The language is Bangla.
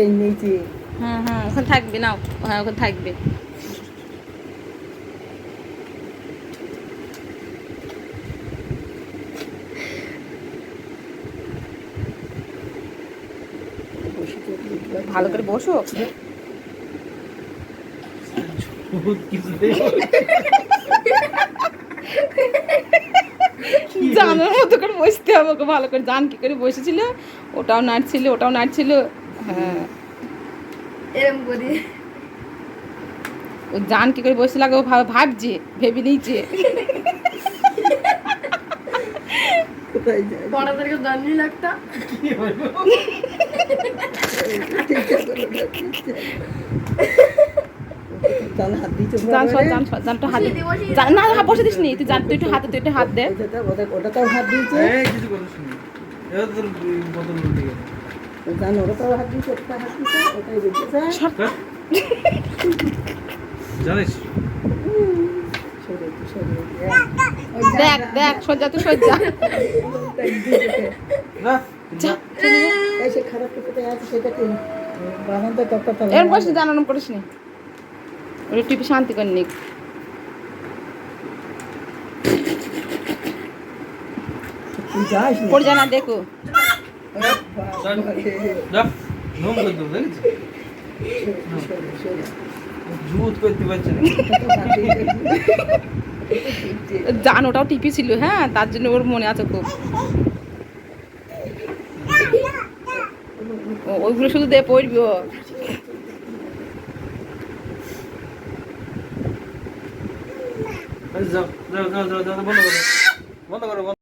এই নিচে হ্যাঁ হ্যাঁ ওখানে থাকবে নাও, হ্যাঁ ওখানে থাকবে। বসে তো বুঝতে ভালো করে বসো। জানার মতো করে বসতে হবে ওকে ভালো করে। জান কি করে বসেছিল, ওটাও নাড়ছিল ওটাও নাড়ছিল। হ্যাঁ এরকম করি ও জান কি করে বসে লাগে ও ভাবছে, ভেবে নিয়েছে। কোথায় যায় পড়া থেকে জানলি লাগতা তাহলে হাত দিচ্ছে জান সর জান সর জানটা হাত দে। জান না হাত বসে দিস নি তুই, জান তুই একটু হাতে, তুই একটু হাত দে। ওটা তাও হাত দিয়েছে কিছু কথা শুনি এবার তোর বোতল উল্টে গেল। জানো ওটা তাও হাত দিয়েছে, ওটা হাত দিয়েছে, ওটাই দিয়েছে সর। জানিস সরে একটু সরে দেখ দেখ সজ্জা তুই সজ্জা। না যা সে খারাপ করতে আছে সেটাকে বানাতে তত্ত্ব এরকম করিস নি, জানানো করিস নি, ওটা টিপে শান্তি করে নিক। তুই যাস না পড়ে যা না দেখো। যা নোম করে দেবো দেখেছি জুত করতে পারছে না। জান ওটাও টিপি ছিল, হ্যাঁ তার জন্য ওর মনে আছে খুব। ওইগুলো শুধু দিয়ে পড়বি ও। যাও যাও যাও যাও বন্ধ করো বন্ধ করো।